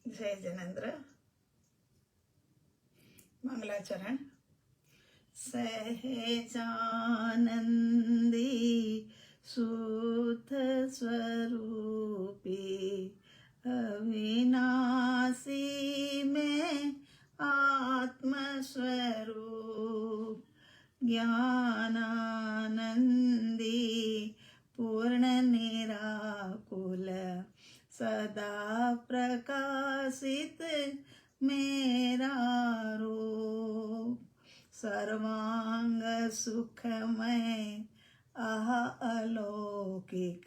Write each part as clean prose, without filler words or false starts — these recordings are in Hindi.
जय जनेन्द्र। मंगलाचरण। सहजानंदी सुत स्वरूपी अविनाशी में आत्मस्वरूप ज्ञानानंदी पूर्ण निराकुल सदा प्रकाशित मेरा रूप सर्वांग सुखमय आह अलौकिक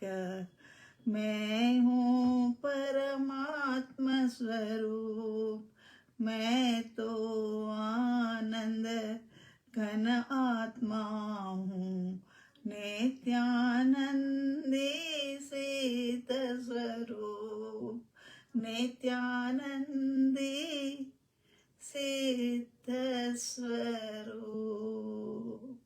मैं हूँ परमात्म स्वरूप। मैं तो आनंद घन आत्मा हूँ नित्यानंदी सिद्ध स्वरूप नित्यानंदी सिद्ध स्वरूप।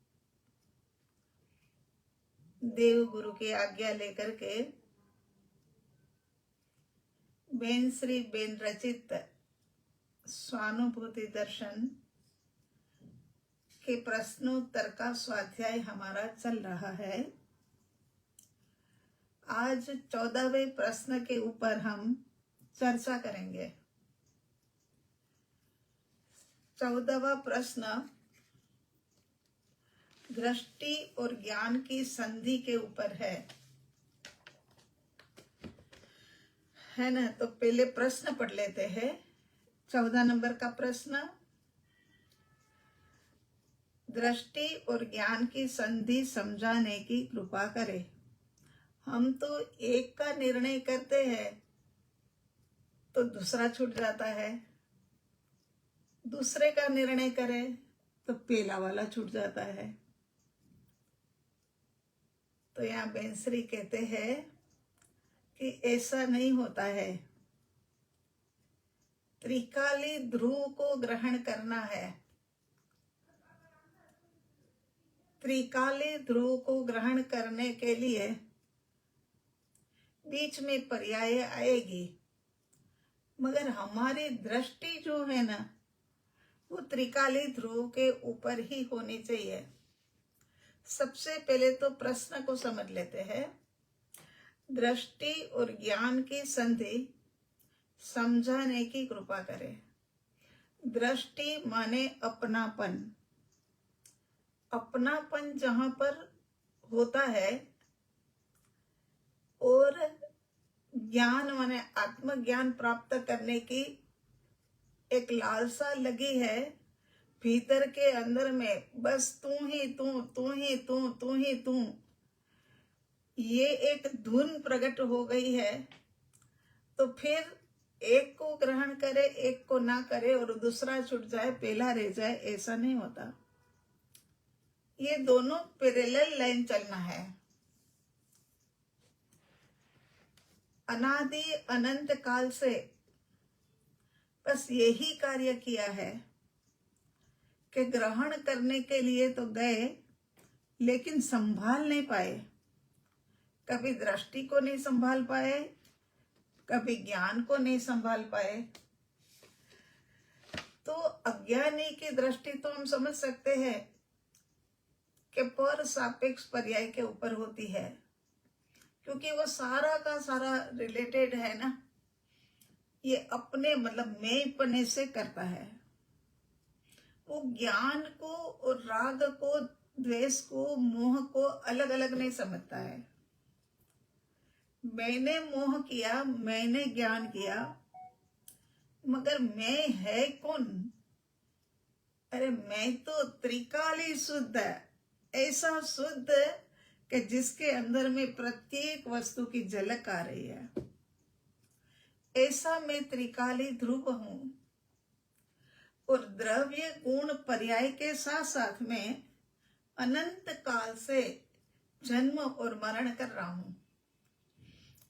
देव गुरु की आज्ञा लेकर के बेन श्री बेन रचित स्वानुभूति दर्शन के प्रश्नोत्तर का स्वाध्याय हमारा चल रहा है। आज 14वें प्रश्न के ऊपर हम चर्चा करेंगे। 14वां प्रश्न दृष्टि और ज्ञान की संधि के ऊपर है ना। तो पहले प्रश्न पढ़ लेते हैं। 14 नंबर का प्रश्न, दृष्टि और ज्ञान की संधि समझाने की कृपा करें। हम तो एक का निर्णय करते हैं तो दूसरा छूट जाता है, दूसरे का निर्णय करें तो पहला वाला छूट जाता है। तो यहाँ बेंसरी कहते हैं कि ऐसा नहीं होता है। त्रिकाली ध्रुव को ग्रहण करना है। त्रिकाली ध्रुव को ग्रहण करने के लिए बीच में पर्याय आएगी, मगर हमारी दृष्टि जो है ना वो त्रिकाली ध्रुव के ऊपर ही होनी चाहिए। सबसे पहले तो प्रश्न को समझ लेते हैं। दृष्टि और ज्ञान की संधि समझाने की कृपा करें। दृष्टि माने अपनापन। अपनापन जहां पर होता है और ज्ञान माने आत्मज्ञान प्राप्त करने की एक लालसा लगी है भीतर के अंदर में, बस तू ही तू, तू ही तू, तू ही तू, ये एक धुन प्रकट हो गई है। तो फिर एक को ग्रहण करे, एक को ना करे और दूसरा छूट जाए, पहला रह जाए, ऐसा नहीं होता। ये दोनों पैरेलल लाइन चलना है। अनादि अनंत काल से बस यही कार्य किया है कि ग्रहण करने के लिए तो गए लेकिन संभाल नहीं पाए। कभी दृष्टि को नहीं संभाल पाए, कभी ज्ञान को नहीं संभाल पाए। तो अज्ञानी की दृष्टि तो हम समझ सकते हैं कि पर सापेक्ष पर्याय के ऊपर होती है, क्योंकि वो सारा का सारा रिलेटेड है ना। ये अपने मतलब मैंपने से करता है। वो ज्ञान को और राग को, द्वेष को, मोह को अलग अलग नहीं समझता है। मैंने मोह किया, मैंने ज्ञान किया, मगर मैं है कौन? अरे मैं तो त्रिकाली शुद्ध है, ऐसा शुद्ध कि जिसके अंदर में प्रत्येक वस्तु की झलक आ रही है। ऐसा मैं त्रिकाली ध्रुव हूं और द्रव्य गुण पर्याय के साथ साथ में अनंत काल से जन्म और मरण कर रहा हूं।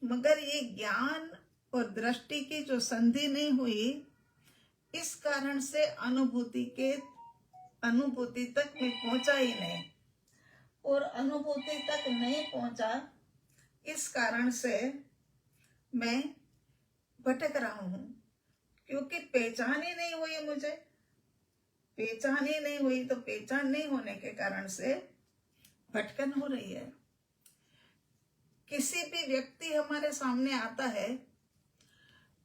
मगर ये ज्ञान और दृष्टि की जो संधि नहीं हुई, इस कारण से अनुभूति तक मैं पहुंचा ही नहीं, और अनुभूति तक नहीं पहुंचा, इस कारण से मैं भटक रहा हूं। क्योंकि पहचान ही नहीं हुई मुझे, पहचान ही नहीं हुई, तो पहचान नहीं होने के कारण से भटकन हो रही है। किसी भी व्यक्ति हमारे सामने आता है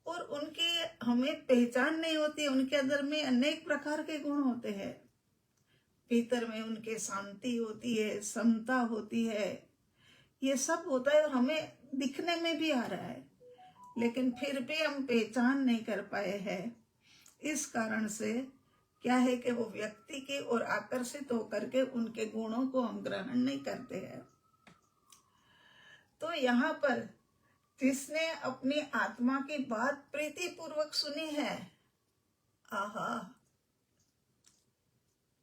और उनकी हमें पहचान नहीं होती, उनके अंदर में अनेक प्रकार के गुण होते हैं। भीतर में उनके शांति होती है, समता होती है, ये सब होता है और हमें दिखने में भी आ रहा है, लेकिन फिर भी हम पहचान नहीं कर पाए हैं। इस कारण से क्या है कि वो व्यक्ति की ओर आकर्षित होकर के उनके गुणों को हम ग्रहण नहीं करते हैं। तो यहाँ पर जिसने अपनी आत्मा की बात प्रीति पूर्वक सुनी है, आहा,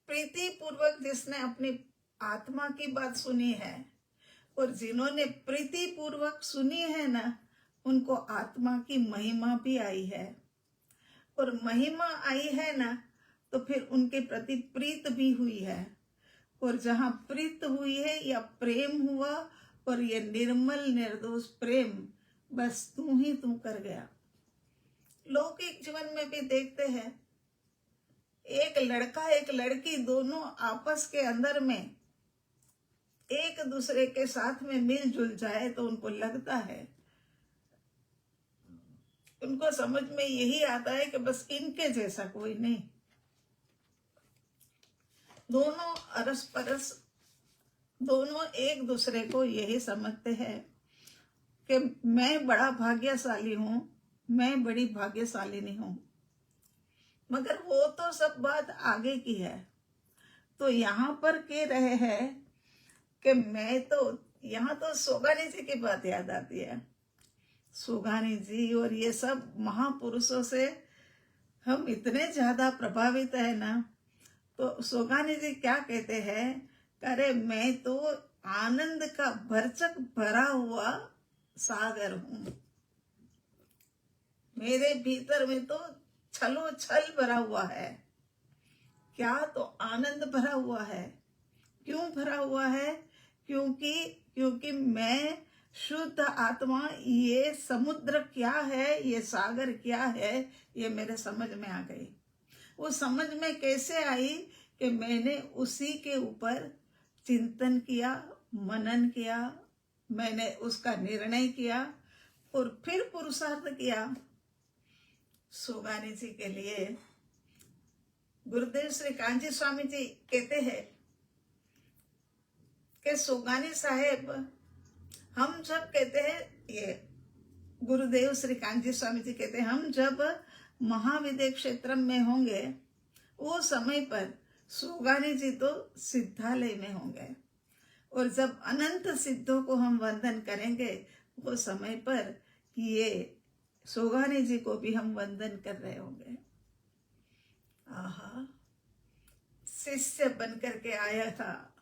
प्रीति पूर्वक जिसने अपनी आत्मा की बात सुनी है, और जिन्होंने प्रीति पूर्वक सुनी है ना, उनको आत्मा की महिमा भी आई है, और महिमा आई है ना, तो फिर उनके प्रति प्रीत भी हुई है। और जहाँ प्रीत हुई है या प्रेम हुआ, और ये निर्मल निर्दोष प्रेम बस तू ही तू कर गया। लौकिक जीवन में भी देखते हैं, एक लड़का एक लड़की दोनों आपस के अंदर में एक दूसरे के साथ में मिलजुल जाए तो उनको लगता है, उनको समझ में यही आता है कि बस इनके जैसा कोई नहीं। दोनों अरस परस, दोनों एक दूसरे को यही समझते हैं कि मैं बड़ा भाग्यशाली हूं, मैं बड़ी भाग्यशालिनी हूं। मगर वो तो सब बात आगे की है। तो यहाँ पर कह रहे हैं कि मैं तो, यहाँ तो सोगानी जी की बात याद आती है। सोगानी जी और ये सब महापुरुषों से हम इतने ज्यादा प्रभावित है ना। तो सोगानी जी क्या कहते हैं, अरे मैं तो आनंद का भरचक भरा हुआ सागर हूं, मेरे भीतर में तो छलो छल भरा हुआ है। क्या तो आनंद भरा हुआ है। क्यों भरा हुआ है? क्योंकि मैं शुद्ध आत्मा, ये समुद्र क्या है, ये सागर क्या है, ये मेरे समझ में आ गई। वो समझ में कैसे आई कि मैंने उसी के ऊपर चिंतन किया, मनन किया, मैंने उसका निर्णय किया और फिर पुरुषार्थ किया। सोगानी जी के लिए गुरुदेव श्री कांजी स्वामी जी कहते हैं कि सोगानी साहेब, हम जब कहते हैं, ये गुरुदेव श्री कांजी स्वामी जी कहते हैं, हम जब महाविद्य क्षेत्र में होंगे वो समय पर सोगानी जी तो सिद्धालय में होंगे, और जब अनंत सिद्धों को हम वंदन करेंगे वो समय पर ये सोगानी जी को भी हम वंदन कर रहे होंगे। आहा, शिष्य बन करके आया था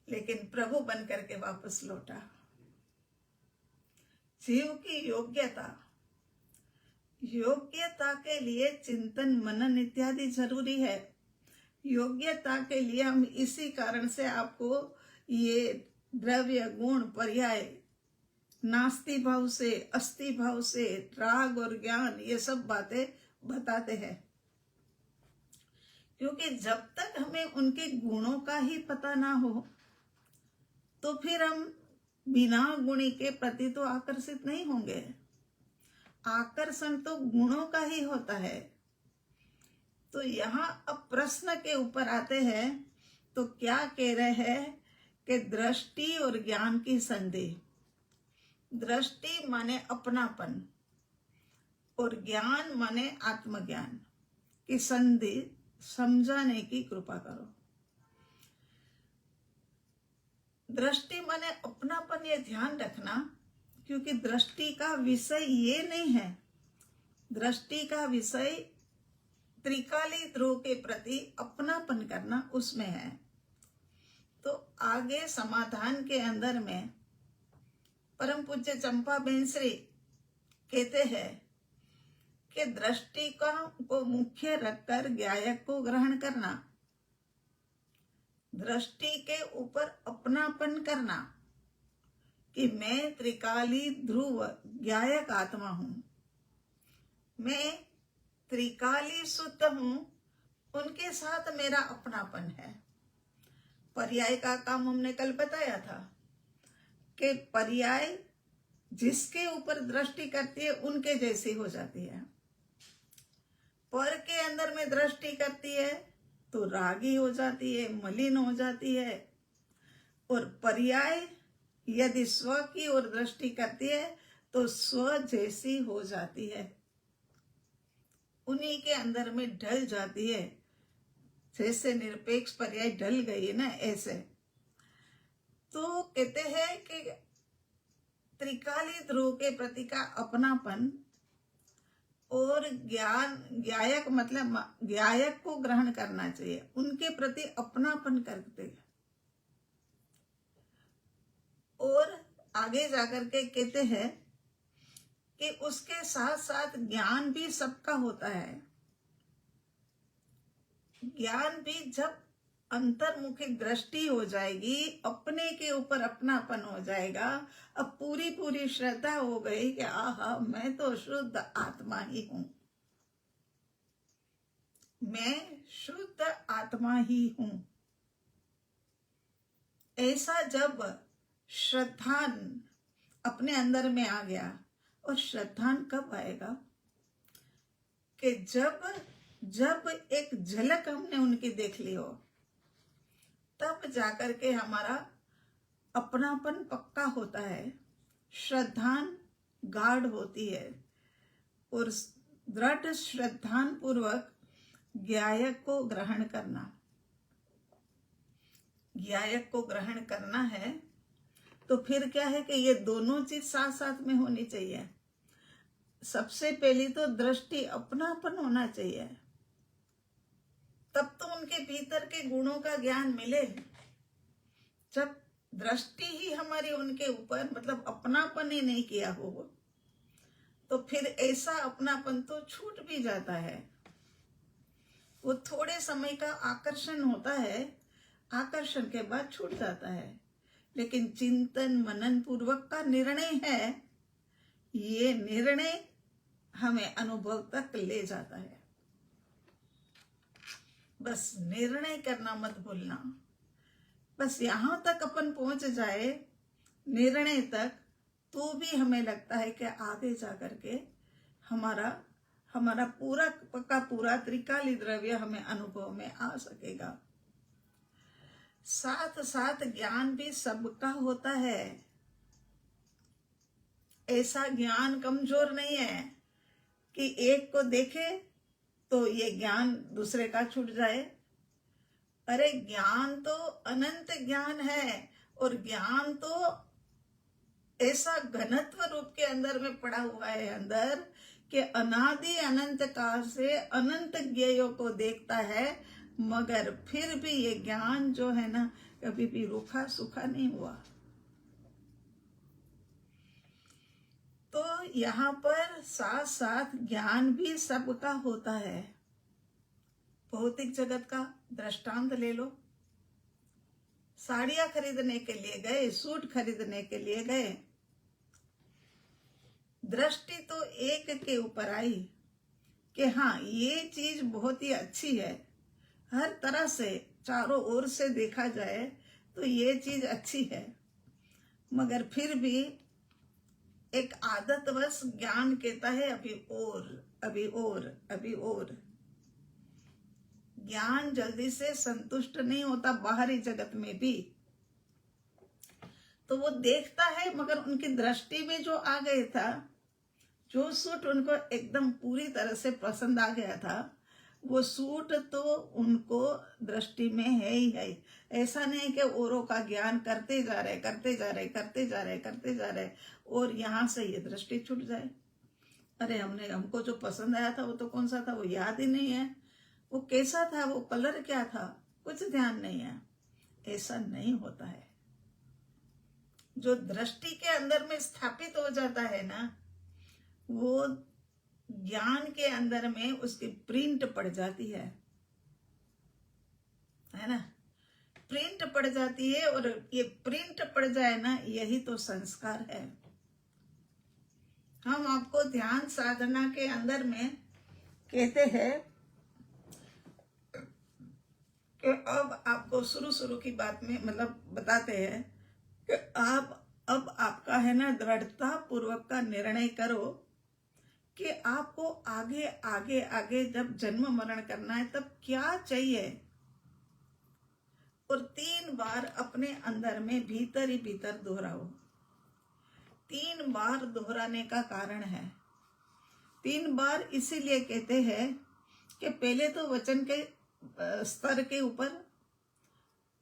लेकिन प्रभु बन करके वापस लौटा। जीव की योग्यता के लिए चिंतन मनन इत्यादि जरूरी है। योग्यता के लिए हम इसी कारण से आपको ये द्रव्य गुण पर्याय, नास्ति भाव से अस्ति भाव से, राग और ज्ञान, ये सब बातें बताते हैं, क्योंकि जब तक हमें उनके गुणों का ही पता ना हो तो फिर हम बिना गुणी के प्रति तो आकर्षित नहीं होंगे। आकर्षण तो गुणों का ही होता है। तो यहाँ अब प्रश्न के ऊपर आते हैं, तो क्या कह रहे हैं कि दृष्टि और ज्ञान की संधि। दृष्टि माने अपनापन और ज्ञान माने आत्मज्ञान की संधि समझाने की कृपा करो। दृष्टि माने अपनापन, ये ध्यान रखना, क्योंकि दृष्टि का विषय ये नहीं है। दृष्टि का विषय त्रिकाली ध्रुव के प्रति अपनापन करना उसमें है। तो आगे समाधान के अंदर में परम पूज्य चंपा बेन श्री कहते हैं कि दृष्टि को मुख्य रखकर ज्ञायक को ग्रहण करना, दृष्टि के ऊपर अपनापन करना कि मैं त्रिकाली ध्रुव ज्ञायक आत्मा हूं, मैं त्रिकाली शुद्ध हूं, उनके साथ मेरा अपनापन है। पर्याय का काम हमने कल बताया था कि पर्याय जिसके ऊपर दृष्टि करती है उनके जैसी हो जाती है। पर के अंदर में दृष्टि करती है तो रागी हो जाती है, मलिन हो जाती है। और पर्याय यदि स्व की ओर दृष्टि करती है तो स्व जैसी हो जाती है, उन्हीं के अंदर में ढल जाती है। जैसे निरपेक्ष पर्याय ढल गई है ना, ऐसे। तो कहते हैं कि त्रिकाली ध्रुव के प्रति का अपनापन और ज्ञान, ज्ञायक मतलब ज्ञायक को ग्रहण करना चाहिए, उनके प्रति अपनापन करते हैं। और आगे जाकर के कहते हैं कि उसके साथ साथ ज्ञान भी सबका होता है। ज्ञान भी जब अंतर्मुखी दृष्टि हो जाएगी, अपने के ऊपर अपनापन हो जाएगा, अब पूरी पूरी श्रद्धा हो गई कि आहा मैं तो शुद्ध आत्मा ही हूं, मैं शुद्ध आत्मा ही हूं। ऐसा जब श्रद्धान अपने अंदर में आ गया, और श्रद्धान कब आएगा कि जब एक झलक हमने उनकी देख ली हो, तब जाकर के हमारा अपनापन पक्का होता है, श्रद्धान गाढ़ होती है। और दृढ़ श्रद्धान पूर्वक ज्ञायक को ग्रहण करना, ज्ञायक को ग्रहण करना है। तो फिर क्या है कि ये दोनों चीज साथ साथ में होनी चाहिए। सबसे पहली तो दृष्टि, अपनापन होना चाहिए, तब तो उनके भीतर के गुणों का ज्ञान मिले। जब दृष्टि ही हमारी उनके ऊपर मतलब अपनापन ही नहीं किया हो, तो फिर ऐसा अपनापन तो छूट भी जाता है। वो थोड़े समय का आकर्षण होता है, आकर्षण के बाद छूट जाता है। लेकिन चिंतन मनन पूर्वक का निर्णय है, ये निर्णय हमें अनुभव तक ले जाता है। बस निर्णय करना मत भूलना। बस यहां तक अपन पहुंच जाए, निर्णय तक, तो भी हमें लगता है कि आगे जाकर के हमारा पूरा का पूरा त्रिकाली द्रव्य हमें अनुभव में आ सकेगा। साथ साथ ज्ञान भी सबका होता है। ऐसा ज्ञान कमजोर नहीं है कि एक को देखे तो ये ज्ञान दूसरे का छूट जाए। अरे ज्ञान तो अनंत ज्ञान है, और ज्ञान तो ऐसा घनत्व रूप के अंदर में पड़ा हुआ है अंदर, कि अनादि अनंत काल से अनंत ज्ञेयों को देखता है, मगर फिर भी ये ज्ञान जो है ना, कभी भी रूखा सूखा नहीं हुआ। तो यहाँ पर साथ साथ ज्ञान भी सबका होता है। भौतिक जगत का दृष्टांत ले लो। साड़ियां खरीदने के लिए गए, सूट खरीदने के लिए गए, दृष्टि तो एक के ऊपर आई कि हाँ ये चीज बहुत ही अच्छी है, हर तरह से चारों ओर से देखा जाए तो ये चीज अच्छी है, मगर फिर भी एक आदतवश ज्ञान कहता है अभी और, अभी और, अभी और। ज्ञान जल्दी से संतुष्ट नहीं होता बाहरी जगत में भी। तो वो देखता है, मगर उनकी दृष्टि में जो आ गया था, जो सूट उनको एकदम पूरी तरह से पसंद आ गया था, वो सूट तो उनको दृष्टि में है ही है। ऐसा नहीं कि औरों का ज्ञान करते जा रहे, करते जा रहे, करते जा रहे, करते जा रहे, और यहाँ से ये दृष्टि छूट जाए। अरे हमको जो पसंद आया था वो तो कौन सा था, वो याद ही नहीं है, वो कैसा था, वो कलर क्या था, कुछ ध्यान नहीं है। ऐसा नहीं होता है। जो दृष्टि के अंदर में स्थापित हो जाता है ना, वो ज्ञान के अंदर में उसकी प्रिंट पड़ जाती है ना, प्रिंट पड़ जाती है। और ये प्रिंट पड़ जाए ना, यही तो संस्कार है। हम आपको ध्यान साधना के अंदर में कहते हैं कि अब आपको शुरू की बात में मतलब बताते हैं कि आप अब आपका है ना दृढ़ता पूर्वक का निर्णय करो कि आपको आगे आगे आगे जब जन्म मरण करना है तब क्या चाहिए, और 3 बार अपने अंदर में भीतर ही भीतर दोहराओ। 3 बार दोहराने का कारण है, 3 बार इसीलिए कहते हैं कि पहले तो वचन के स्तर के ऊपर,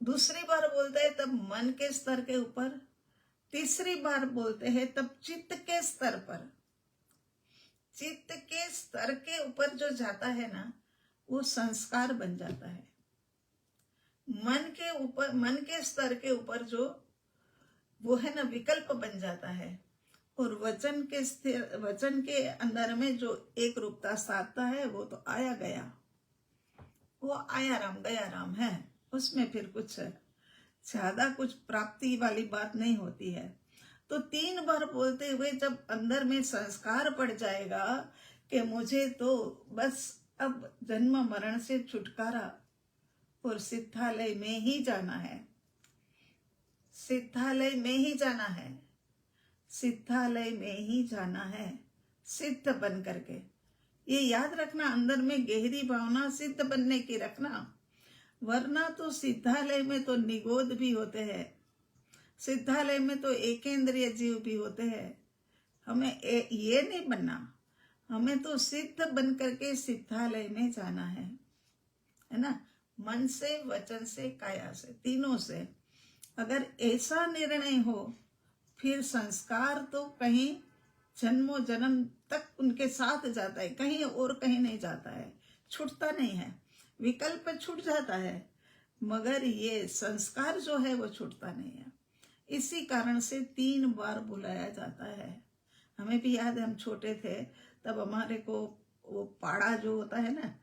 दूसरी बार बोलते हैं तब मन के स्तर के ऊपर, तीसरी बार बोलते हैं तब चित्त के स्तर पर। चित्त के स्तर के ऊपर जो जाता है ना वो संस्कार बन जाता है। मन के ऊपर, मन के स्तर के ऊपर जो वो है ना विकल्प बन जाता है, और वचन के स्थिर, वचन के अंदर में जो एक रूपता साधता है वो तो आया गया, वो आया राम गया राम है। उसमें फिर कुछ ज्यादा कुछ प्राप्ति वाली बात नहीं होती है। तो 3 बार बोलते हुए जब अंदर में संस्कार पड़ जाएगा कि मुझे तो बस अब जन्म मरण से छुटकारा और सिद्धालय में ही जाना है, सिद्धालय में ही जाना है, सिद्धालय में ही जाना है, सिद्ध बन करके। ये याद रखना, अंदर में गहरी भावना सिद्ध बनने की रखना, वरना तो सिद्धालय में तो निगोद भी होते हैं, सिद्धालय में तो एकेंद्रिय जीव भी होते हैं। हमें ये नहीं बनना, हमें तो सिद्ध बन करके सिद्धालय में जाना है ना, मन से, वचन से, काया से, तीनों से। अगर ऐसा निर्णय हो फिर संस्कार तो कहीं जन्मों जन्म तक उनके साथ जाता है, कहीं और कहीं नहीं जाता है, छूटता नहीं है। विकल्प छूट जाता है मगर ये संस्कार जो है वो छूटता नहीं है। इसी कारण से 3 बार बुलाया जाता है। हमें भी याद है, हम छोटे थे तब हमारे को वो पाड़ा जो होता है ना,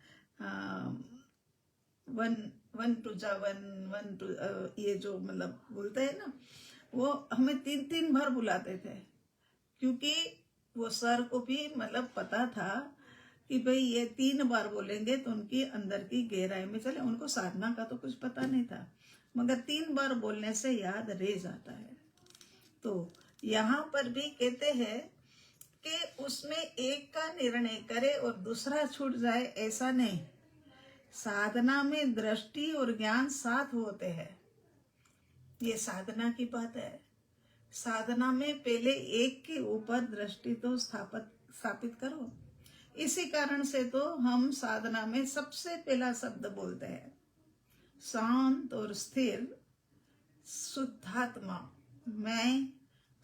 1 टू जा 1 टू, ये जो मतलब बोलते हैं ना, वो हमें 3 बार बुलाते थे, क्योंकि वो सर को भी मतलब पता था कि भाई ये 3 बार बोलेंगे तो उनकी अंदर की गहराई में चले। उनको साधना का तो कुछ पता नहीं था, मगर 3 बार बोलने से याद रह जाता है। तो यहाँ पर भी कहते हैं कि उसमें एक का निर्णय करे और दूसरा छूट जाए, ऐसा नहीं। साधना में दृष्टि और ज्ञान साथ होते हैं, ये साधना की बात है। साधना में पहले एक के ऊपर दृष्टि तो स्थापित करो। इसी कारण से तो हम साधना में सबसे पहला शब्द बोलते हैं, शांत और स्थिर शुद्धात्मा। मैं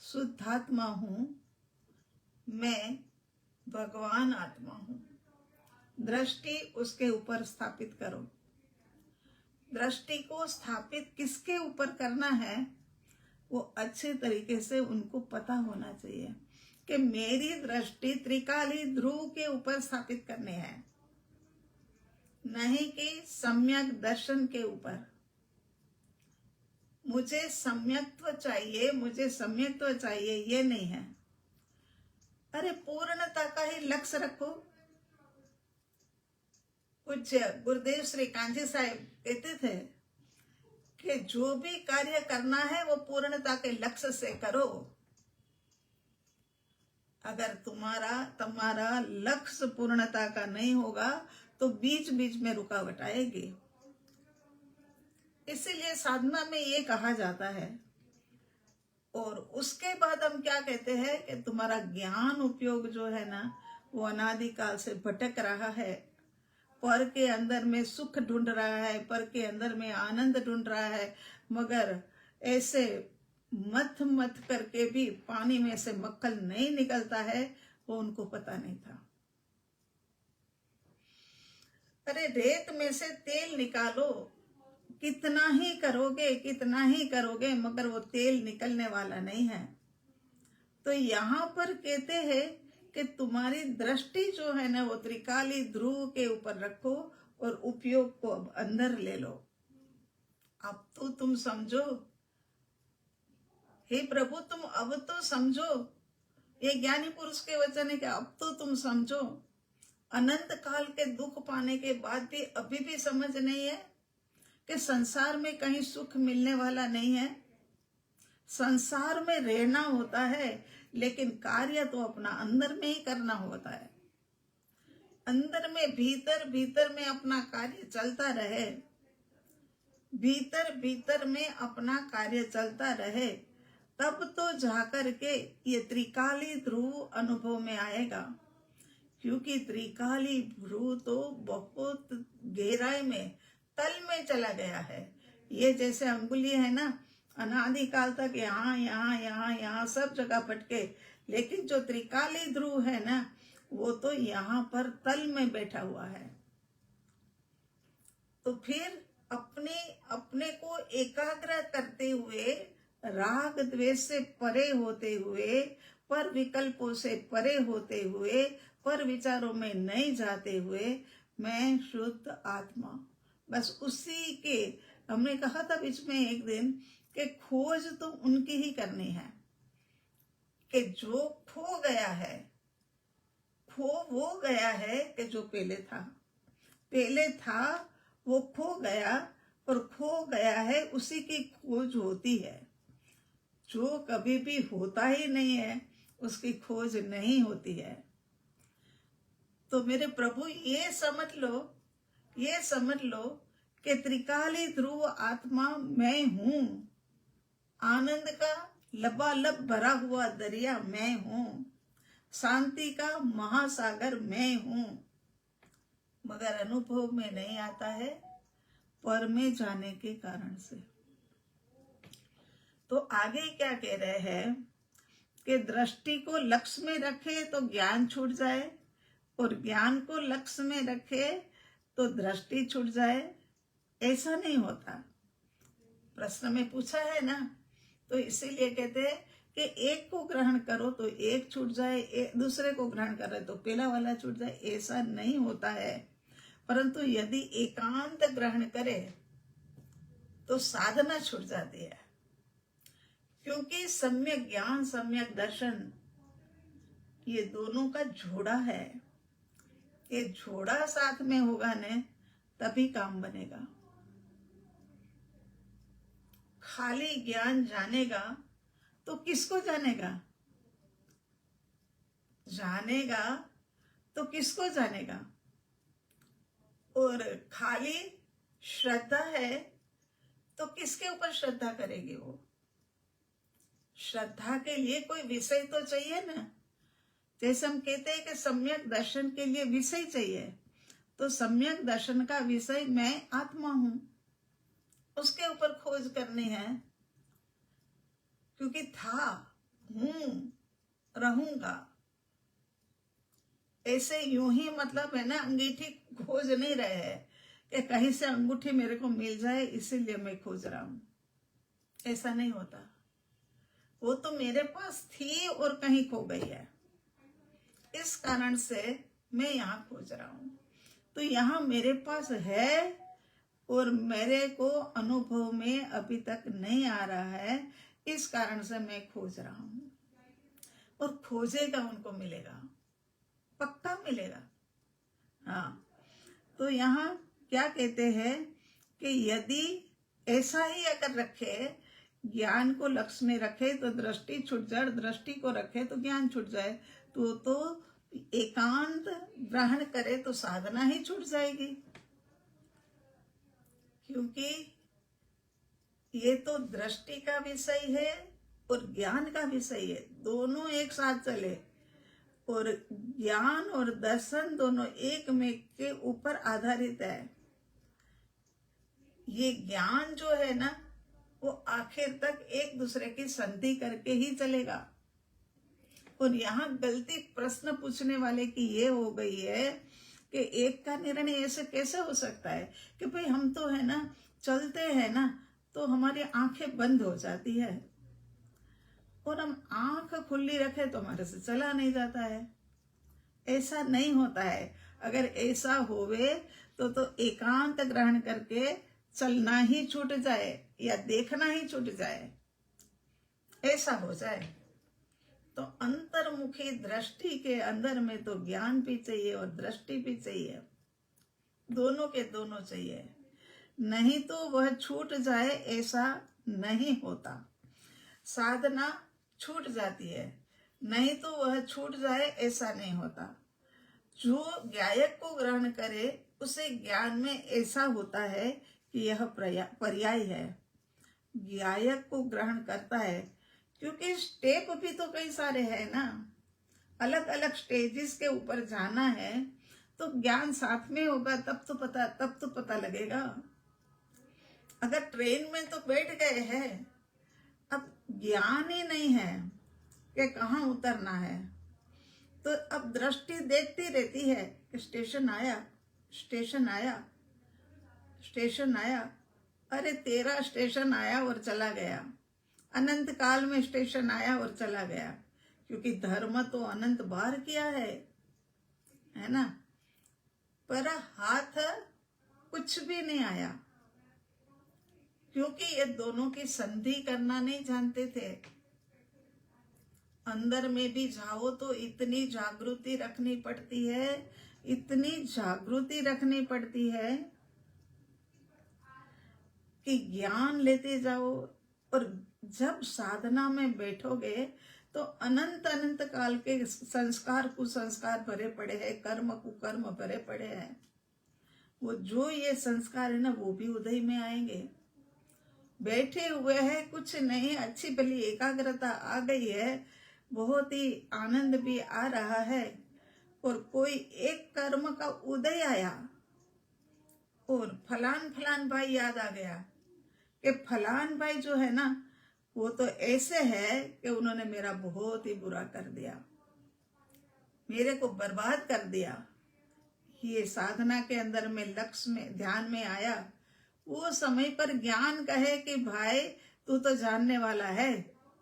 शुद्धात्मा हूं, मैं भगवान आत्मा हूं। दृष्टि उसके ऊपर स्थापित करो। दृष्टि को स्थापित किसके ऊपर करना है वो अच्छे तरीके से उनको पता होना चाहिए कि मेरी दृष्टि त्रिकाली ध्रुव के ऊपर स्थापित करनी है, नहीं कि सम्यक दर्शन के ऊपर। मुझे सम्यक्त्व चाहिए, मुझे सम्यक्त्व चाहिए, ये नहीं है। अरे पूर्णता का ही लक्ष्य रखो। कुछ गुरुदेव श्री कांजी साहिब कहते थे कि जो भी कार्य करना है वो पूर्णता के लक्ष्य से करो। अगर तुम्हारा लक्ष्य पूर्णता का नहीं होगा तो बीच बीच में रुकावट आएगी। इसीलिए साधना में ये कहा जाता है। और उसके बाद हम क्या कहते हैं कि तुम्हारा ज्ञान उपयोग जो है ना वो अनादिकाल से भटक रहा है, पर के अंदर में सुख ढूंढ रहा है, पर के अंदर में आनंद ढूंढ रहा है, मगर ऐसे मथ मथ करके भी पानी में से मक्खन नहीं निकलता है, वो उनको पता नहीं था। अरे रेत में से तेल निकालो, कितना ही करोगे कितना ही करोगे मगर वो तेल निकलने वाला नहीं है। तो यहाँ पर कहते हैं कि तुम्हारी दृष्टि जो है ना वो त्रिकाली ध्रुव के ऊपर रखो और उपयोग को अब अंदर ले लो। अब तो तुम समझो, हे प्रभु तुम अब तो समझो ये ज्ञानी पुरुष के वचन है कि अब तो तुम समझो, अनंत काल के दुख पाने के बाद भी अभी भी समझ नहीं है कि संसार में कहीं सुख मिलने वाला नहीं है। संसार में रहना होता है, लेकिन कार्य तो अपना अंदर में ही करना होता है। अंदर में भीतर भीतर में अपना कार्य चलता रहे, भीतर भीतर में अपना कार्य चलता रहे, तब तो जाकर के ये त्रिकाली ध्रुव अनुभव में आएगा। क्योंकि त्रिकाली ध्रुव तो बहुत गहराई में, तल में चला गया है। ये जैसे अंगुली है ना, अनादिकाल तक यहाँ यहाँ यहाँ यहाँ सब जगह भटके, लेकिन जो त्रिकाली ध्रुव है ना, वो तो यहाँ पर तल में बैठा हुआ है। तो फिर अपने अपने को एकाग्र करते हुए, राग द्वेष से परे होते हुए, पर विकल्पों से परे होते हुए, पर विचारों में नहीं जाते हुए, मैं शुद्ध आत्मा, बस उसी के, हमने कहा था बीच में एक दिन कि खोज तो उनकी ही करनी है, कि जो खो गया है, खो वो गया है कि जो पहले था वो खो गया, और खो गया है उसी की खोज होती है। जो कभी भी होता ही नहीं है उसकी खोज नहीं होती है। तो मेरे प्रभु ये समझ लो कि त्रिकाली ध्रुव आत्मा मैं हूं, आनंद का लबालब भरा हुआ दरिया मैं हूं, शांति का महासागर मैं हूं, मगर अनुभव में नहीं आता है पर में जाने के कारण से। तो आगे क्या कह रहे हैं कि दृष्टि को लक्ष्य में रखे तो ज्ञान छूट जाए, और ज्ञान को लक्ष्य में रखे तो दृष्टि छूट जाए। ऐसा नहीं होता। प्रश्न में पूछा है ना, तो इसीलिए कहते हैं कि एक को ग्रहण करो तो एक छूट जाए, दूसरे को ग्रहण करे तो पहला वाला छूट जाए। ऐसा नहीं होता है। परंतु यदि एकांत ग्रहण करे तो साधना छूट जाती है, क्योंकि सम्यक ज्ञान, सम्यक दर्शन, ये दोनों का जोड़ा है। ये जोड़ा साथ में होगा न, तभी काम बनेगा। खाली ज्ञान जानेगा तो किसको जानेगा? जानेगा तो किसको जानेगा? और खाली श्रद्धा है तो किसके ऊपर श्रद्धा करेगी वो? श्रद्धा के लिए कोई विषय तो चाहिए ना। जैसे हम कहते हैं कि सम्यक दर्शन के लिए विषय चाहिए, तो सम्यक दर्शन का विषय मैं आत्मा हूं, उसके ऊपर खोज करनी है। क्योंकि था, हूं, रहूंगा, ऐसे यूं ही मतलब है ना, अंगीठी खोज नहीं रहे हैं कि कहीं से अंगूठी मेरे को मिल जाए इसीलिए मैं खोज रहा हूं। ऐसा नहीं होता। वो तो मेरे पास थी और कहीं खो गई है, इस कारण से मैं यहाँ खोज रहा हूं। तो यहाँ मेरे पास है और मेरे को अनुभव में अभी तक नहीं आ रहा है, इस कारण से मैं खोज रहा हूं। और खोजेगा उनको मिलेगा, पक्का मिलेगा। हाँ, तो यहाँ क्या कहते हैं कि यदि ऐसा ही अगर रखे, ज्ञान को लक्ष्य में रखे तो दृष्टि छूट जाए, दृष्टि को रखे तो ज्ञान छूट जाए, तो एकांत ग्रहण करे तो साधना ही छूट जाएगी। क्योंकि ये तो दृष्टि का विषय है और ज्ञान का विषय है, दोनों एक साथ चले। और ज्ञान और दर्शन दोनों एक में के ऊपर आधारित है। ये ज्ञान जो है ना, वो आखिर तक एक दूसरे की संधि करके ही चलेगा। और यहाँ गलती प्रश्न पूछने वाले की ये हो गई है कि एक का निर्णय ऐसे कैसे हो सकता है कि भाई हम तो है ना चलते हैं ना, तो हमारी आंखें बंद हो जाती है, और हम आंख खुली रखे तो हमारे से चला नहीं जाता है। ऐसा नहीं होता है। अगर ऐसा होवे तो एकांत ग्रहण करके चलना ही छूट जाए या देखना ही छूट जाए, ऐसा हो जाए तो अंतर अंतर्मुखी दृष्टि के अंदर में तो ज्ञान भी चाहिए और दृष्टि भी चाहिए, दोनों के दोनों चाहिए, नहीं तो वह छूट जाए ऐसा नहीं होता। साधना छूट जाती है, नहीं तो वह छूट जाए ऐसा नहीं होता। जो ज्ञायक को ग्रहण करे उसे ज्ञान में ऐसा होता है कि यह पर्याय है। ज्ञायक को ग्रहण करता है, क्योंकि स्टेप भी तो कई सारे हैं ना, अलग अलग स्टेजेस के ऊपर जाना है, तो ज्ञान साथ में होगा तब तो पता लगेगा। अगर ट्रेन में तो बैठ गए हैं, अब ज्ञान ही नहीं है कि कहाँ उतरना है, तो अब दृष्टि देखती रहती है कि स्टेशन आया, स्टेशन आया, स्टेशन आया, अरे तेरा स्टेशन आया और चला गया, अनंत काल में स्टेशन आया और चला गया, क्योंकि धर्म तो अनंत बार किया है ना, पर हाथ कुछ भी नहीं आया, क्योंकि ये दोनों की संधि करना नहीं जानते थे। अंदर में भी जाओ तो इतनी जागृति रखनी पड़ती है, इतनी जागृति रखनी पड़ती है कि ज्ञान लेते जाओ। और जब साधना में बैठोगे तो अनंत अनंत काल के संस्कार कुसंस्कार भरे पड़े हैं, कर्म कुकर्म भरे पड़े हैं, वो जो ये संस्कार है ना वो भी उदय में आएंगे। बैठे हुए हैं, कुछ नहीं, अच्छी भली एकाग्रता आ गई है, बहुत ही आनंद भी आ रहा है, और कोई एक कर्म का उदय आया और फलान भाई याद आ गया कि फलान भाई जो है ना वो तो ऐसे है कि उन्होंने मेरा बहुत ही बुरा कर दिया, मेरे को बर्बाद कर दिया। ये साधना के अंदर में लक्ष्य में ध्यान में आया, वो समय पर ज्ञान कहे कि भाई तू तो जानने वाला है,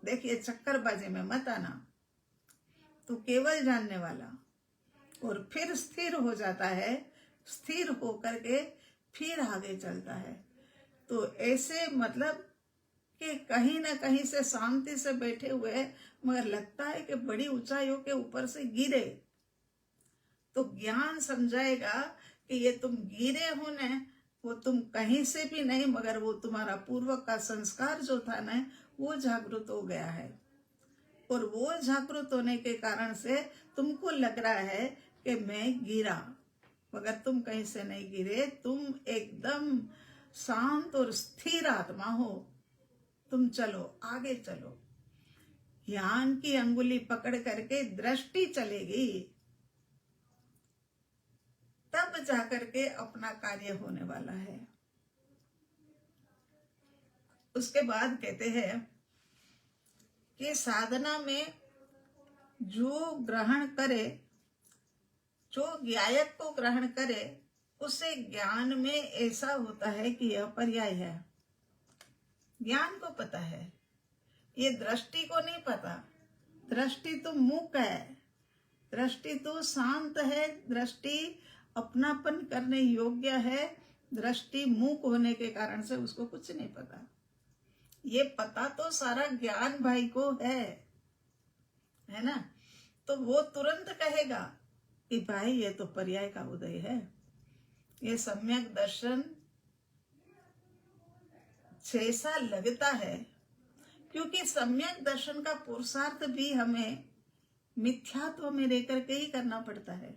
देखिए चक्करबाजी में मत आना, तू केवल जानने वाला, और फिर स्थिर हो जाता है, स्थिर होकर के फिर आगे चलता है। तो ऐसे मतलब कि कहीं ना कहीं से शांति से बैठे हुए, मगर लगता है कि बड़ी ऊंचाइयों के ऊपर से गिरे, तो ज्ञान समझाएगा कि ये तुम गिरे हो न, वो तुम कहीं से भी नहीं, मगर वो तुम्हारा पूर्व का संस्कार जो था ना वो जागृत हो गया है, और वो जागृत होने के कारण से तुमको लग रहा है कि मैं गिरा, मगर तुम कहीं से नहीं गिरे, तुम एकदम शांत और स्थिर आत्मा हो, तुम चलो आगे चलो। ज्ञान की अंगुली पकड़ करके दृष्टि चलेगी, तब जाकर के अपना कार्य होने वाला है। उसके बाद कहते हैं कि साधना में जो ग्रहण करे, जो ज्ञायक को ग्रहण करे, उसे ज्ञान में ऐसा होता है कि यह पर्याय है। ज्ञान को पता है, ये दृष्टि को नहीं पता। दृष्टि तो मूक है, दृष्टि तो शांत है, दृष्टि अपनापन करने योग्य है, दृष्टि मूक होने के कारण से उसको कुछ नहीं पता। ये पता तो सारा ज्ञान भाई को है ना, तो वो तुरंत कहेगा कि भाई ये तो पर्याय का उदय है, ये सम्यक दर्शन जैसा लगता है, क्योंकि सम्यक दर्शन का पुरुषार्थ भी हमें मिथ्यात्व में रहकर के ही करना पड़ता है।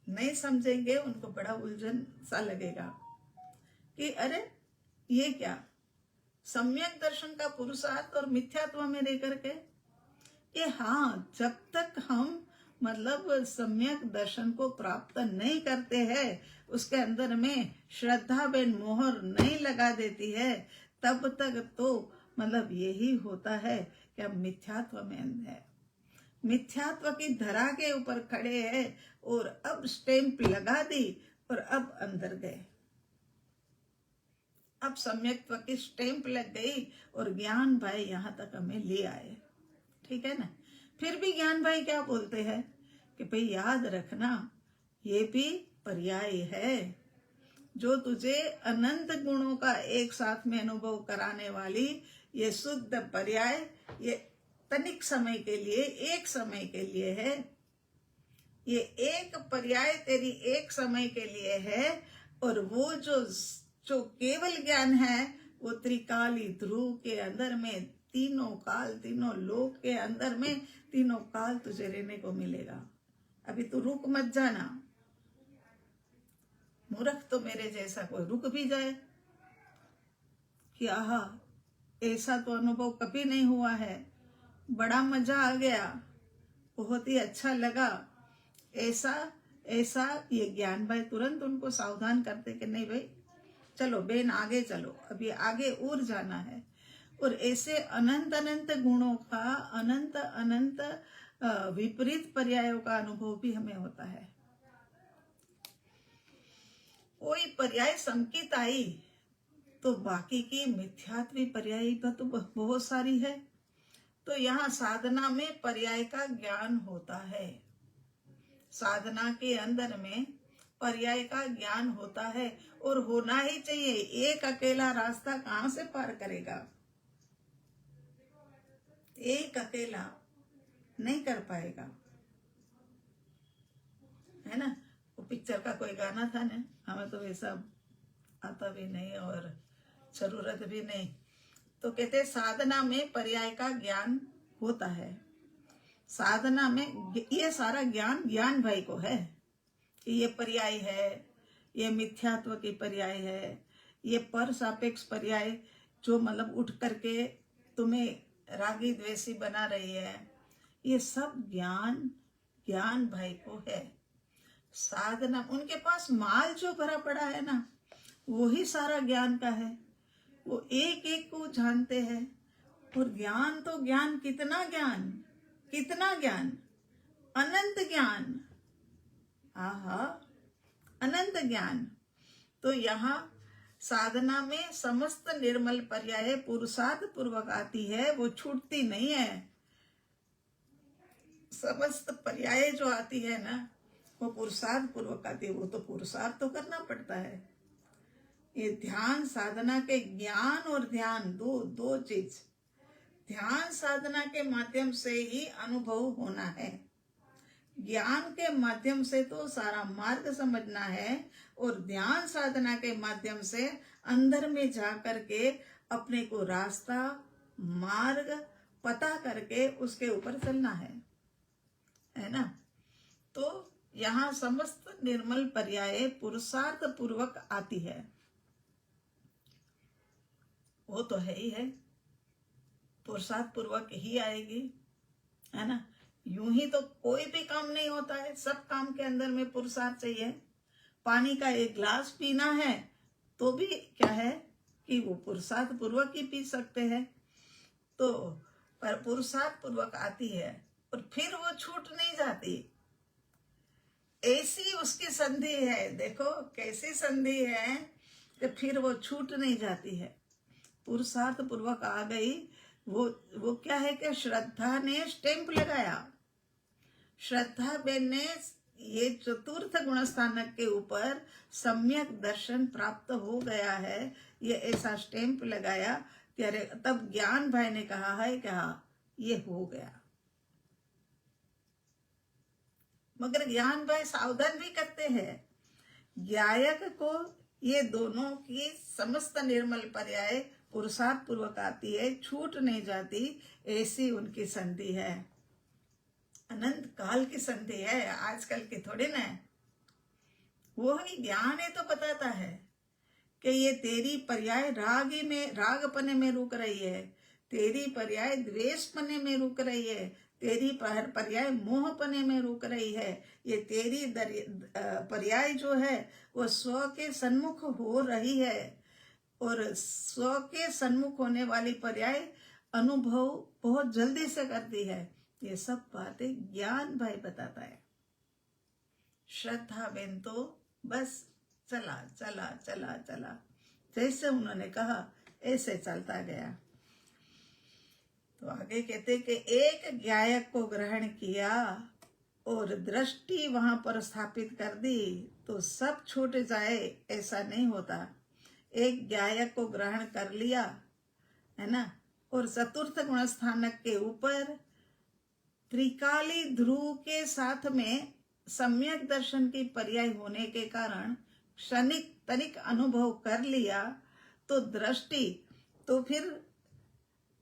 नहीं समझेंगे उनको बड़ा उलझन सा लगेगा कि अरे ये क्या, सम्यक दर्शन का पुरुषार्थ और मिथ्यात्व में रहकर के, ये हाँ, जब तक हम मतलब सम्यक दर्शन को प्राप्त नहीं करते हैं, उसके अंदर में श्रद्धा बेन मोहर नहीं लगा देती है, तब तक तो मतलब यही होता है कि हम मिथ्यात्व में है, मिथ्यात्व की धरा के ऊपर खड़े हैं, और अब स्टैंप लगा दी और अब अंदर गए, अब सम्यक्त्व की स्टैंप लग गई और ज्ञान भाई यहाँ तक हमें ले आए। ठीक है ना। फिर भी ज्ञान भाई क्या बोलते हैं कि भाई याद रखना, ये भी पर्याय है, जो तुझे अनंत गुणों का एक साथ में अनुभव कराने वाली ये शुद्ध पर्याय, ये तनिक समय के लिए, एक समय के लिए है। ये एक पर्याय तेरी एक समय के लिए है। और वो जो केवल ज्ञान है वो त्रिकाली ध्रुव के अंदर में, तीनों काल, तीनों लोक के अंदर में, तीनों काल तुझे रहने को मिलेगा। अभी तू रुक मत जाना। मूर्ख तो मेरे जैसा कोई रुक भी जाए कि आहा, ऐसा तो अनुभव कभी नहीं हुआ है, बड़ा मजा आ गया, बहुत ही अच्छा लगा, ऐसा ऐसा, ये ज्ञान भाई तुरंत उनको सावधान करते कि नहीं भाई, चलो बेन आगे चलो, अभी आगे और जाना है। और ऐसे अनंत अनंत गुणों का, अनंत अनंत विपरीत पर्यायों का अनुभव भी हमें होता है। कोई पर्याय संकित आई तो बाकी की मिथ्यात्वी पर्याय तो बहुत सारी है। तो यहाँ साधना में पर्याय का ज्ञान होता है। साधना के अंदर में पर्याय का ज्ञान होता है और होना ही चाहिए। एक अकेला रास्ता कहां से पार करेगा? एक अकेला नहीं कर पाएगा, है ना। वो पिक्चर का कोई गाना था ना, हमें तो वैसा आता भी नहीं और जरूरत भी नहीं। तो कहते साधना में पर्याय का ज्ञान होता है। साधना में ये सारा ज्ञान भाई को है कि ये पर्याय है, ये मिथ्यात्व की पर्याय है, ये पर सापेक्ष पर्याय जो मतलब उठ करके तुम्हें रागी द्वेषी बना रही है, ये सब ज्ञान भाई को है। साधना, उनके पास माल जो भरा पड़ा है ना, वही सारा ज्ञान का है। वो एक एक को जानते हैं। और ज्ञान तो ज्ञान, कितना ज्ञान, कितना ज्ञान, अनंत ज्ञान, आहा, अनंत ज्ञान। तो यहाँ साधना में समस्त निर्मल पर्याय पुरुषार्थ पूर्वक आती है, वो छूटती नहीं है। समस्त पर्याय जो आती है ना, वो पुरुषार्थ पूर्वक आती है। वो तो पुरुषार्थ तो करना पड़ता है। ये ध्यान साधना के ज्ञान और ध्यान दो चीज, ध्यान साधना के माध्यम से ही अनुभव होना है। ज्ञान के माध्यम से तो सारा मार्ग समझना है और ध्यान साधना के माध्यम से अंदर में जा करके अपने को रास्ता, मार्ग पता करके उसके ऊपर चलना है ना। तो यहाँ समस्त निर्मल पर्याय पुरुषार्थ पूर्वक आती है, वो तो है ही है, पुरुषार्थ पूर्वक ही आएगी, है ना। यूं ही तो कोई भी काम नहीं होता है, सब काम के अंदर में पुरुषार्थ चाहिए। पानी का एक गिलास पीना है तो भी क्या है कि वो पुरुषार्थ पूर्वक ही पी सकते हैं। तो पर पुरुषार्थ पूर्वक आती है और फिर वो छूट नहीं जाती। ऐसी उसकी संधि है, देखो कैसी संधि है कि फिर वो छूट नहीं जाती है। पुरुषार्थ पूर्वक आ गई, वो क्या है कि श्रद्धा ने स्टैंप लगाया। श्रद्धा बेन ने ये चतुर्थ गुण स्थानक के ऊपर सम्यक दर्शन प्राप्त हो गया है, ये ऐसा स्टैंप लगाया कि अरे, तब ज्ञान भाई ने कहा है कि हाँ ये हो गया। मगर ज्ञान भाई सावधान भी करते हैं गायक को, ये दोनों की समस्त निर्मल पर्याय पुरुषार्थ पूर्वक आती है, छूट नहीं जाती, ऐसी उनकी संधि है। अनंत काल की संधि है, आजकल की थोड़ी ना। वो ही ज्ञान है तो बताता है कि ये तेरी पर्याय रागपने में रुक रही है, तेरी पर्याय द्वेषपने में रुक रही है, तेरी पर्याय मोहपने में रुक रही है। ये तेरी पर्याय जो है वो स्व के सन्मुख हो रही है। और स्व के सन्मुख होने वाली पर्याय अनुभव बहुत जल्दी से करती है। ये सब बातें ज्ञान भाई बताता है। श्रद्धा बेन तो बस चला चला चला चला, जैसे उन्होंने कहा ऐसे चलता गया। तो आगे कहते कि एक गायक को ग्रहण किया और दृष्टि वहां पर स्थापित कर दी तो सब छूट जाए, ऐसा नहीं होता। एक गायक को ग्रहण कर लिया, है ना, और चतुर्थ गुण स्थानक के ऊपर त्रिकाली ध्रुव के साथ में सम्यक दर्शन की पर्याय होने के कारण क्षणिक तनिक अनुभव कर लिया तो दृष्टि तो फिर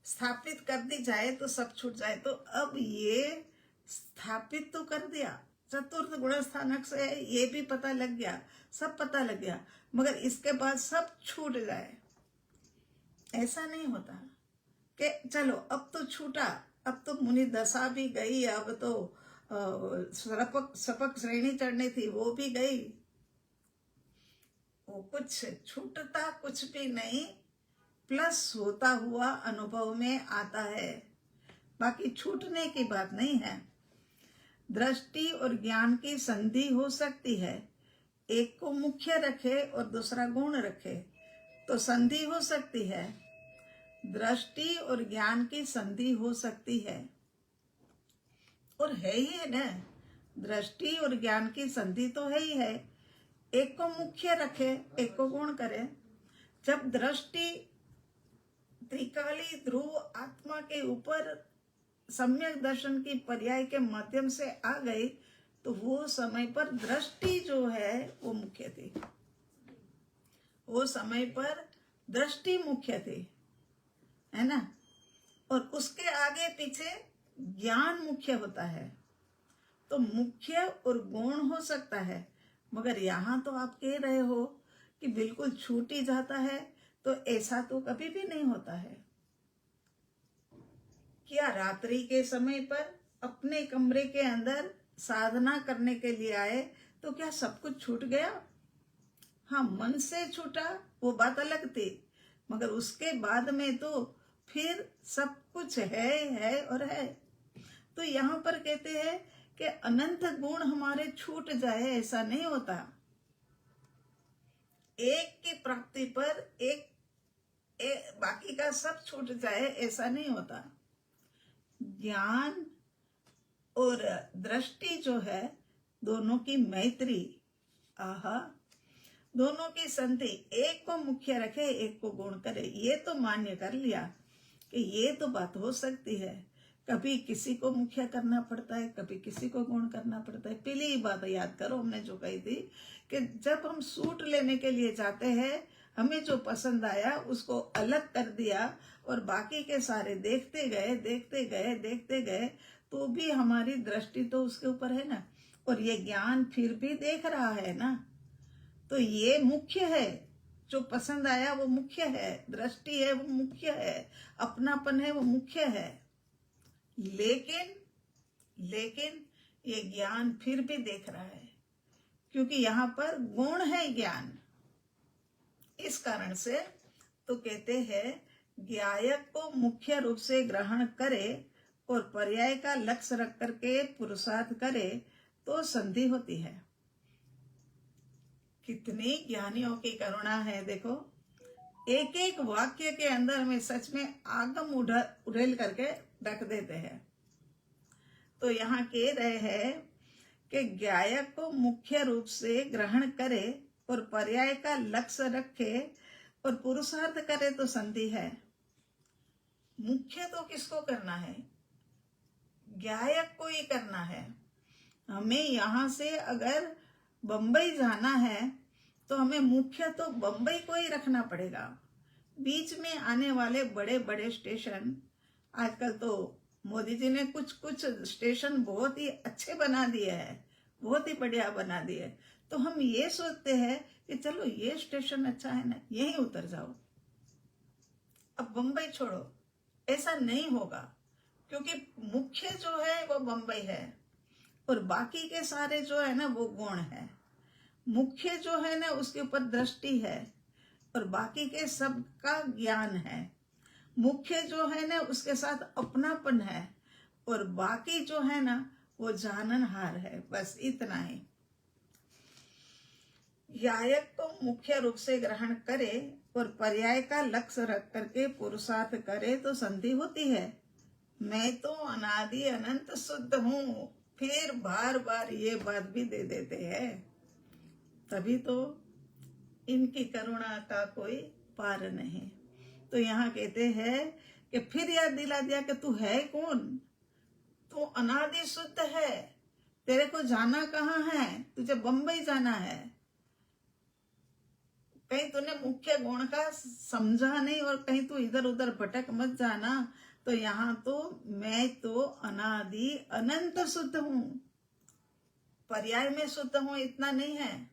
स्थापित कर दी जाए तो सब छूट जाए। तो अब ये स्थापित तो कर दिया, चतुर्थ गुण स्थानक से ये भी पता लग गया, सब पता लग गया, मगर इसके बाद सब छूट जाए, ऐसा नहीं होता कि चलो अब तो छूटा, अब तो मुनि दशा भी गई, अब तो सपक श्रेणी चढ़नी थी वो भी गई। वो कुछ छूटता कुछ भी नहीं, प्लस होता हुआ अनुभव में आता है, बाकी छूटने की बात नहीं है। दृष्टि और ज्ञान की संधि हो सकती है, एक को मुख्य रखे और दूसरा गुण रखे तो संधि हो सकती है। दृष्टि और ज्ञान की संधि हो सकती है, और है ही है ना, दृष्टि और ज्ञान की संधि तो है ही है। एक को मुख्य रखे, एक को गुण करे। जब दृष्टि त्रिकाली ध्रुव आत्मा के ऊपर सम्यक दर्शन की पर्याय के माध्यम से आ गई तो वो समय पर दृष्टि जो है वो मुख्य थी, वो समय पर दृष्टि मुख्य थी, है ना। और उसके आगे पीछे ज्ञान मुख्य होता है, तो मुख्य और गौण हो सकता है। मगर यहाँ तो आप कह रहे हो कि बिल्कुल छूट ही जाता है, तो ऐसा तो कभी भी नहीं होता है। क्या रात्रि के समय पर अपने कमरे के अंदर साधना करने के लिए आए तो क्या सब कुछ छूट गया? हाँ, मन से छूटा वो बात अलग थी, मगर उसके बाद में तो फिर सब कुछ है और है। तो यहाँ पर कहते हैं कि अनंत गुण हमारे छूट जाए, ऐसा नहीं होता। एक की प्राप्ति पर एक बाकी का सब छूट जाए, ऐसा नहीं होता। ज्ञान और दृष्टि जो है दोनों की मैत्री, आहा, दोनों की संधि, एक को मुख्य रखे एक को गुण करे, ये तो मान्य कर लिया कि ये तो बात हो सकती है। कभी किसी को मुख्य करना पड़ता है, कभी किसी को गुण करना पड़ता है। पहले ही बात याद करो हमने जो कही थी कि जब हम सूट लेने के लिए जाते हैं, हमें जो पसंद आया उसको अलग कर दिया और बाकी के सारे देखते गए देखते गए देखते गए, तो भी हमारी दृष्टि तो उसके ऊपर है ना, और ये ज्ञान फिर भी देख रहा है ना। तो ये मुख्य है, जो पसंद आया वो मुख्य है, दृष्टि है वो मुख्य है, अपनापन है वो मुख्य है। लेकिन ये ज्ञान फिर भी देख रहा है, क्योंकि यहाँ पर गुण है ज्ञान। इस कारण से तो कहते हैं ज्ञायक को मुख्य रूप से ग्रहण करे और पर्याय का लक्ष्य रख करके पुरुषार्थ करे तो संधि होती है। कितनी ज्ञानियों की करुणा है, देखो एक एक वाक्य के अंदर में सच में आगम उड़ेल करके रख देते हैं। तो यहाँ कह रहे हैं कि ज्ञायक को मुख्य रूप से ग्रहण करे और पर्याय का लक्ष्य रखे और पुरुषार्थ करे तो संधि है। मुख्य तो किसको करना है? ज्ञायक को ही करना है। हमें यहाँ से अगर बंबई जाना है तो हमें मुख्य तो बंबई को ही रखना पड़ेगा। बीच में आने वाले बड़े बड़े स्टेशन, आजकल तो मोदी जी ने कुछ कुछ स्टेशन बहुत ही अच्छे बना दिए हैं, बहुत ही बढ़िया बना दिए। तो हम ये सोचते हैं कि चलो ये स्टेशन अच्छा है ना, यहीं उतर जाओ, अब बंबई छोड़ो। ऐसा नहीं होगा, क्योंकि मुख्य जो है वो बंबई है और बाकी के सारे जो है ना वो गुण है। मुख्य जो है ना उसके ऊपर दृष्टि है और बाकी के सब का ज्ञान है। मुख्य जो है ना उसके साथ अपनापन है और बाकी जो है ना वो जाननहार है। बस इतना ही। ज्ञायक को मुख्य रूप से ग्रहण करे और पर्याय का लक्ष्य रख करके पुरुषार्थ करे तो संधि होती है। मैं तो अनादि अनंत शुद्ध हूँ, फिर बार बार ये बात भी दे देते हैं। तभी तो इनकी करुणा का कोई पार नहीं। तो यहाँ कहते हैं कि फिर याद दिला दिया कि तू है कौन, तू अनादि शुद्ध है, तेरे को जाना कहाँ है, तुझे बंबई जाना है। कहीं तूने मुख्य गुण का समझा नहीं और कहीं तू इधर उधर भटक मत जाना। तो यहाँ तो मैं तो अनादि अनंत शुद्ध हूं, पर्याय में शुद्ध हूं इतना नहीं है।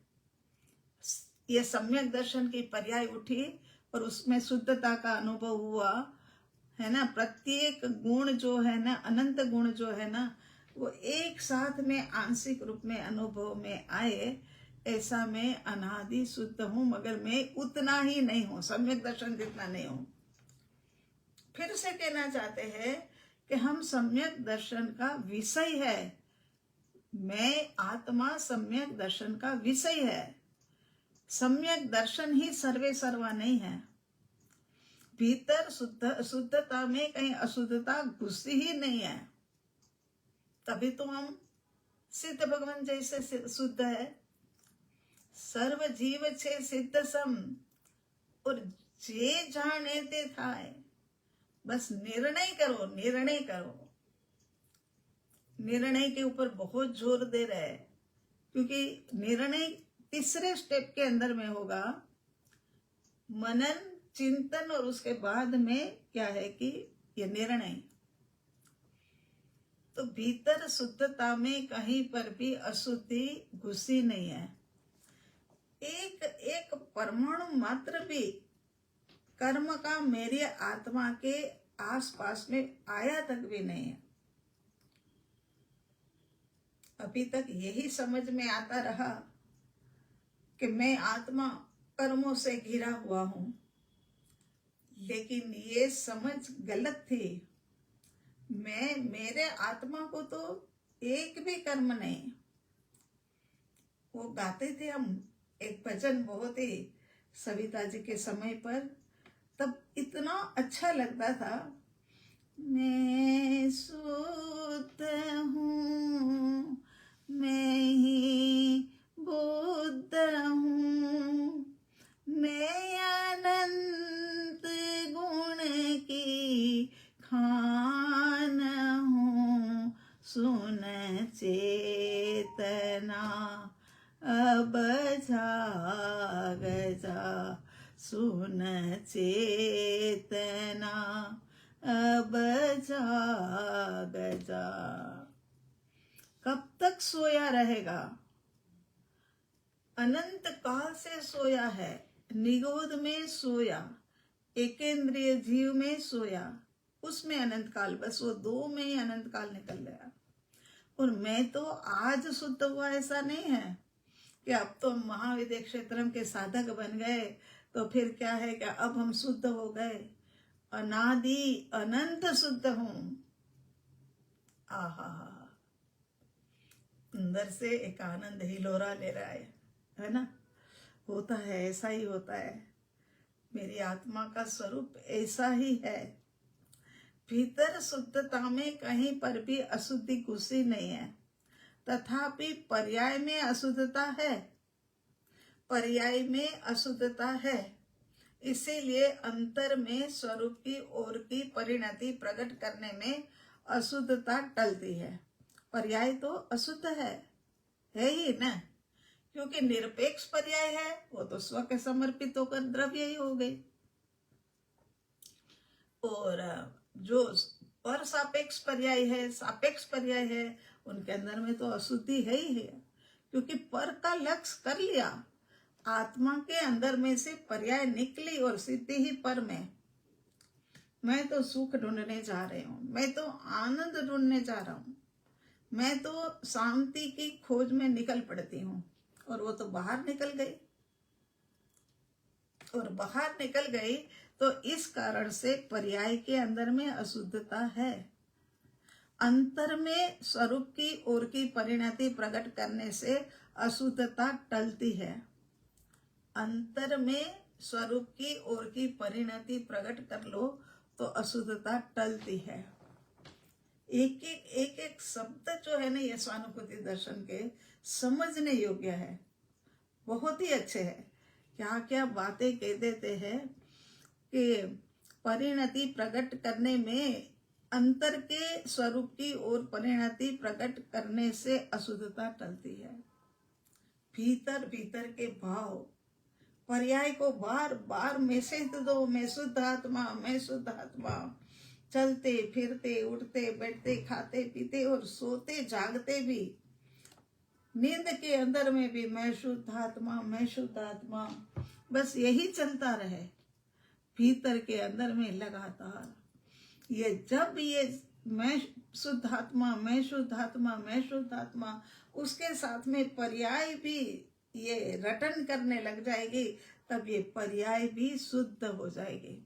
ये सम्यक दर्शन की पर्याय उठी और उसमें शुद्धता का अनुभव हुआ है ना। प्रत्येक गुण जो है ना, अनंत गुण जो है ना, वो एक साथ में आंशिक रूप में अनुभव में आए। ऐसा मैं अनादि शुद्ध हूं, मगर मैं उतना ही नहीं हूं, सम्यक दर्शन जितना नहीं हूं। फिर से कहना चाहते हैं कि हम सम्यक दर्शन का विषय है। मैं आत्मा सम्यक दर्शन का विषय है। सम्यक दर्शन ही सर्वे सर्वा नहीं है। भीतर शुद्धता में कहीं अशुद्धता घुसी ही नहीं है, तभी तो हम सिद्ध भगवान जैसे शुद्ध है। सर्व जीव छे सिद्ध सम, और जे जाने ते थाय। बस निर्णय करो, निर्णय करो। निर्णय के ऊपर बहुत जोर दे रहे हैं, क्योंकि निर्णय तीसरे स्टेप के अंदर में होगा, मनन चिंतन, और उसके बाद में क्या है कि ये निर्णय। तो भीतर शुद्धता में कहीं पर भी अशुद्धि घुसी नहीं है। एक एक परमाणु मात्र भी कर्म का मेरी आत्मा के आसपास में आया तक भी नहीं है। अभी तक यही समझ में आता रहा कि मैं आत्मा कर्मों से घिरा हुआ हूं, लेकिन ये समझ गलत थी। मेरे आत्मा को तो एक भी कर्म नहीं। वो गाते थे हम एक भजन, बहुत ही सविता जी के समय पर, तब इतना अच्छा लगता था। मैं शुद्ध हूँ, मैं ही बुद्ध हूँ, मैं अनंत गुण की खान हूँ, सुन चेतना अब जाग जा, सुन चेतना अब जाग जा। कब तक सोया रहेगा? अनंत काल से सोया है, निगोद में सोया, एकेंद्रिय जीव में सोया, उसमें अनंत काल, बस वो दो में ही अनंत काल निकल गया। और मैं तो आज शुद्ध हुआ ऐसा नहीं है कि अब तो महाविद्य क्षेत्रम के साधक बन गए तो फिर क्या है कि अब हम शुद्ध हो गए। अनादि अनंत शुद्ध हूं। आहा, अंदर से एक आनंद हिलोरा ले रहा है ना। होता है, ऐसा ही होता है। मेरी आत्मा का स्वरूप ऐसा ही है। भीतर शुद्धता में कहीं पर भी अशुद्धि घुसी नहीं है, तथापि पर्याय में अशुद्धता है, पर्याय में अशुद्धता है। इसीलिए अंतर में स्वरूप की ओर की परिणति प्रकट करने में अशुद्धता टलती है। पर्याय तो अशुद्ध है ही ना, क्योंकि निरपेक्ष पर्याय है, वो तो स्व के समर्पित होकर द्रव्य ही हो गई। और जो पर सापेक्ष पर्याय है, सापेक्ष पर्याय है, उनके अंदर में तो अशुद्धि है ही है, क्योंकि पर का लक्ष्य कर लिया। आत्मा के अंदर में से पर्याय निकली और सिद्धि ही पर में। मैं तो सुख ढूंढने जा रही हूँ, मैं तो आनंद ढूंढने जा रहा हूँ, मैं तो शांति की खोज में निकल पड़ती हूँ। और वो तो बाहर निकल गई, और बाहर निकल गई तो इस कारण से पर्याय के अंदर में अशुद्धता है। अंतर में स्वरूप की ओर की परिणति प्रकट करने से अशुद्धता टलती है। अंतर में स्वरूप की ओर की परिणति प्रकट कर लो तो अशुद्धता टलती है। एक एक शब्द जो है ना, ये स्वानुभूति दर्शन के समझने योग्य है, बहुत ही अच्छे हैं। क्या क्या बातें कह देते हैं कि परिणति प्रकट करने में अंतर के स्वरूप की ओर परिणति प्रकट करने से अशुद्धता टलती है। भीतर भीतर के भाव पर्याय को बार बार मैसेज दो, मैं शुद्ध आत्मा, मैं शुद्ध आत्मा। चलते फिरते, उठते बैठते, खाते पीते और सोते जागते भी, नींद के अंदर में भी मैं शुद्ध आत्मा, मैं शुद्ध आत्मा, बस यही चलता रहे भीतर के अंदर में लगातार। ये जब ये मैं शुद्ध आत्मा, मैं शुद्ध आत्मा, मैं शुद्ध आत्मा, उसके साथ में पर्याय भी ये रटन करने लग जाएगी, तब ये पर्याय भी शुद्ध हो जाएगी।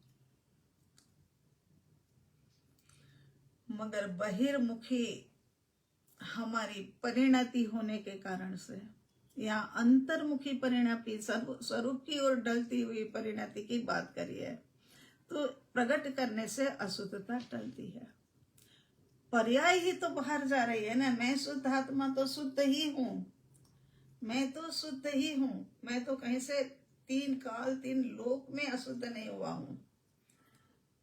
मगर बहिर्मुखी हमारी परिणति होने के कारण से, या अंतर्मुखी परिणति, स्वरूप की ओर ढलती हुई परिणति की बात करिए, तो प्रकट करने से अशुद्धता टलती है। पर्याय ही तो बाहर जा रही है ना। मैं शुद्ध आत्मा तो शुद्ध ही हूँ, मैं तो शुद्ध ही हूँ, मैं तो कहीं से 3 काल 3 लोक में अशुद्ध नहीं हुआ हूँ।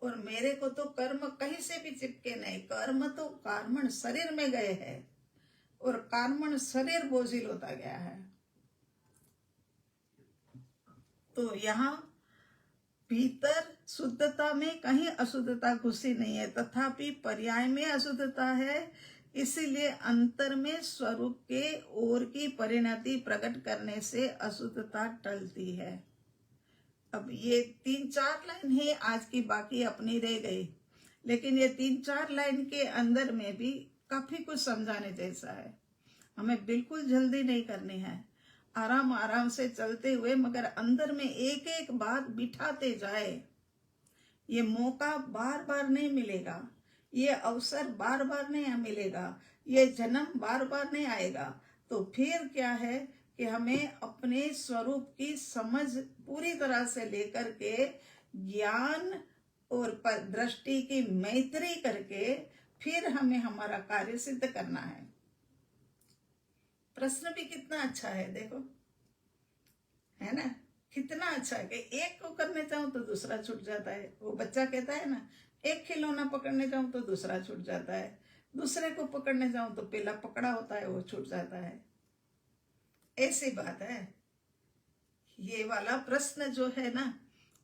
और मेरे को तो कर्म कहीं से भी चिपके नहीं। कर्म तो कार्मण शरीर में गए हैं और कार्मण शरीर बोझिल होता गया है। तो यहाँ भीतर शुद्धता में कहीं अशुद्धता घुसी नहीं है, तथापि पर्याय में अशुद्धता है। इसीलिए अंतर में स्वरूप के ओर की परिणति प्रकट करने से अशुद्धता टलती है। अब ये 3-4 लाइन है आज की, बाकी अपनी रह गई, लेकिन ये 3-4 लाइन के अंदर में भी काफी कुछ समझाने जैसा है। हमें बिल्कुल जल्दी नहीं करनी है, आराम आराम से चलते हुए, मगर अंदर में एक एक बात बिठाते जाए। ये मौका बार बार नहीं मिलेगा, ये अवसर बार बार नहीं मिलेगा, ये जन्म बार बार नहीं आएगा। तो फिर क्या है कि हमें अपने स्वरूप की समझ पूरी तरह से लेकर के ज्ञान और दृष्टि की मैत्री करके फिर हमें हमारा कार्य सिद्ध करना है। प्रश्न भी कितना अच्छा है, देखो, है ना, कितना अच्छा है कि एक को करने जाऊं तो दूसरा छूट जाता है। वो बच्चा कहता है ना, एक खिलौना पकड़ने जाऊं तो दूसरा छूट जाता है, दूसरे को पकड़ने जाऊं तो पहला पकड़ा होता है वो छूट जाता है। ऐसी बात है। ये वाला प्रश्न जो है ना,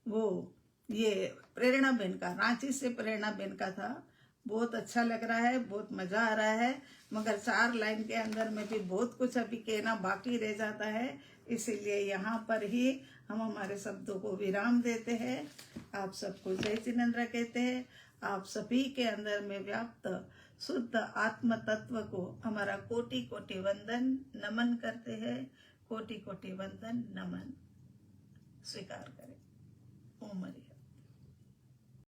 वो ये प्रेरणा बेन का, रांची से प्रेरणा बेन का था। बहुत अच्छा लग रहा है, बहुत मजा आ रहा है, मगर 4 लाइन के अंदर में भी बहुत कुछ अभी कहना बाकी रह जाता है। इसीलिए यहाँ पर ही हम हमारे शब्दों को विराम देते हैं। आप सबको जय जिनेंद्र कहते हैं। आप सभी के अंदर में व्याप्त शुद्ध आत्म तत्व को हमारा कोटि कोटि वंदन नमन करते हैं। कोटि कोटि वंदन नमन स्वीकार करें। ओम हरि।